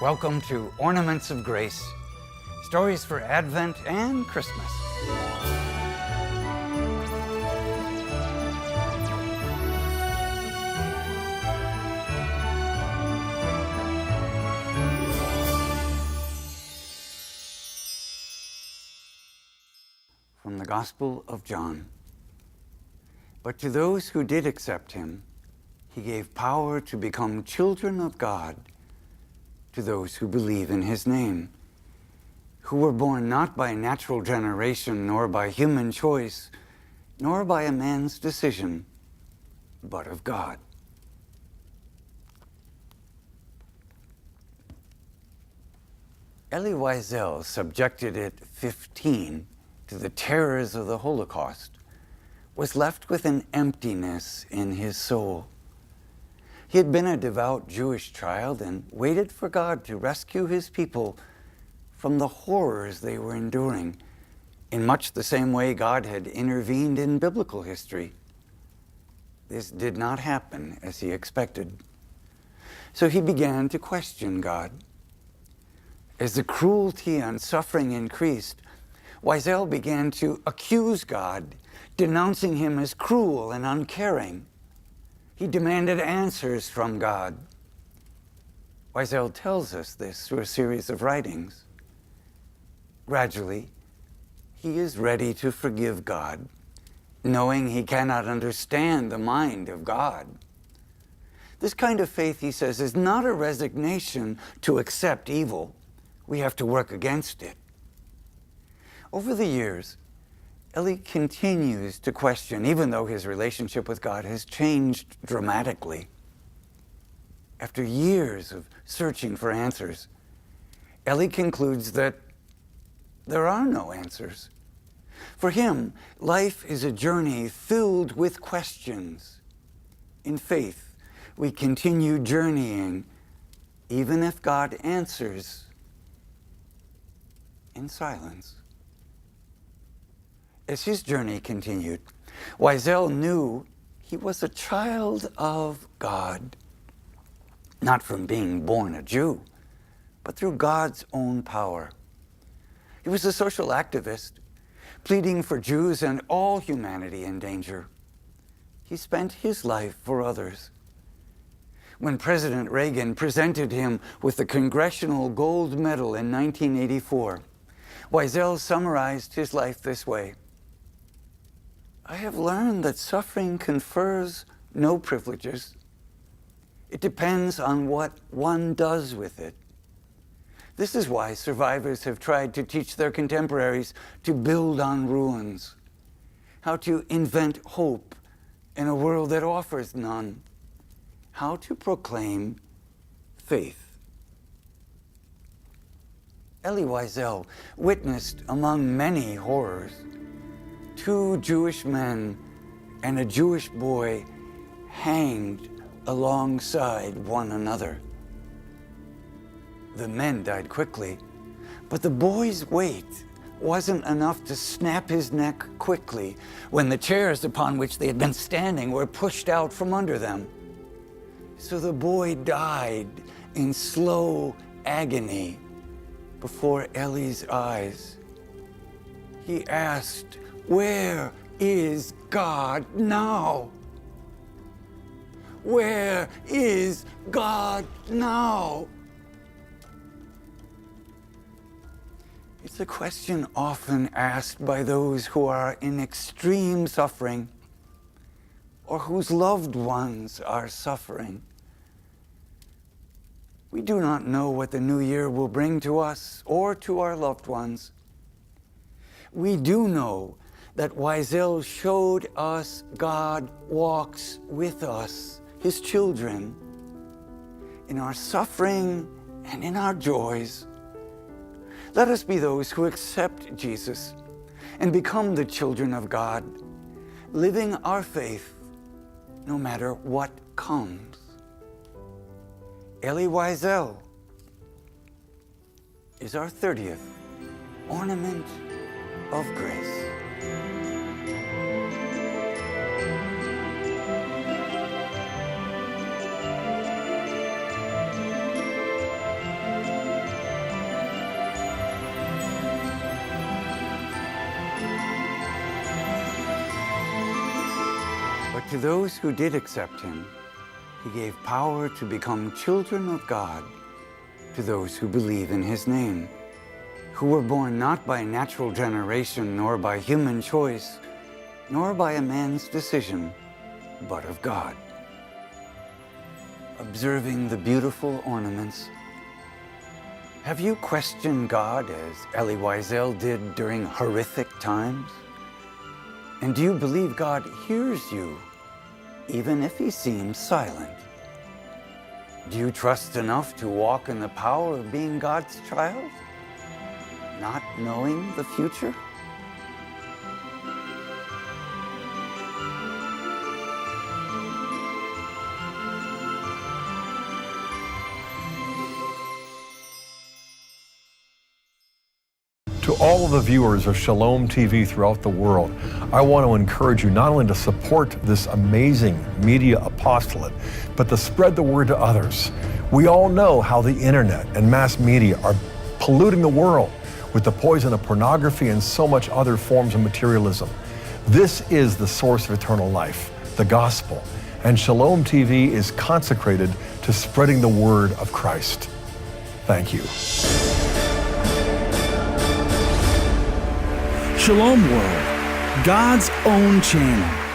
Welcome to Ornaments of Grace, stories for Advent and Christmas. From the Gospel of John. But to those who did accept him, he gave power to become children of God, to those who believe in his name, who were born not by natural generation, nor by human choice, nor by a man's decision, but of God. Elie Weisel, subjected at 15 to the terrors of the Holocaust, was left with an emptiness in his soul. He had been a devout Jewish child and waited for God to rescue his people from the horrors they were enduring, in much the same way God had intervened in biblical history. This did not happen as he expected. So he began to question God. As the cruelty and suffering increased, Weisel began to accuse God, denouncing him as cruel and uncaring. He demanded answers from God. Weisel tells us this through a series of writings. Gradually, he is ready to forgive God, knowing he cannot understand the mind of God. This kind of faith, he says, is not a resignation to accept evil. We have to work against it. Over the years, Elie continues to question, even though his relationship with God has changed dramatically. After years of searching for answers, Elie concludes that there are no answers. For him, life is a journey filled with questions. In faith, we continue journeying, even if God answers in silence. As his journey continued, Weisel knew he was a child of God, not from being born a Jew, but through God's own power. He was a social activist, pleading for Jews and all humanity in danger. He spent his life for others. When President Reagan presented him with the Congressional Gold Medal in 1984, Weisel summarized his life this way: I have learned that suffering confers no privileges. It depends on what one does with it. This is why survivors have tried to teach their contemporaries to build on ruins, how to invent hope in a world that offers none, how to proclaim faith. Elie Weisel witnessed, among many horrors, 2 Jewish men and a Jewish boy hanged alongside one another. The men died quickly, but the boy's weight wasn't enough to snap his neck quickly when the chairs upon which they had been standing were pushed out from under them. So the boy died in slow agony before Elie's eyes. He asked, "Where is God now? Where is God now?" It's a question often asked by those who are in extreme suffering or whose loved ones are suffering. We do not know what the new year will bring to us or to our loved ones. We do know that Weisel showed us God walks with us, his children, in our suffering and in our joys. Let us be those who accept Jesus and become the children of God, living our faith no matter what comes. Elie Weisel is our 30th Ornament of Grace. But to those who did accept him, he gave power to become children of God, to those who believe in his name, who were born not by natural generation, nor by human choice, nor by a man's decision, but of God. Observing the beautiful ornaments, have you questioned God as Elie Weisel did during horrific times? And do you believe God hears you, even if he seems silent? Do you trust enough to walk in the power of being God's child, not knowing the future? To all of the viewers of Shalom TV throughout the world, I want to encourage you not only to support this amazing media apostolate, but to spread the word to others. We all know how the internet and mass media are polluting the world with the poison of pornography and so much other forms of materialism. This is the source of eternal life, the gospel, and Shalom TV is consecrated to spreading the word of Christ. Thank you. Shalom World, God's own channel.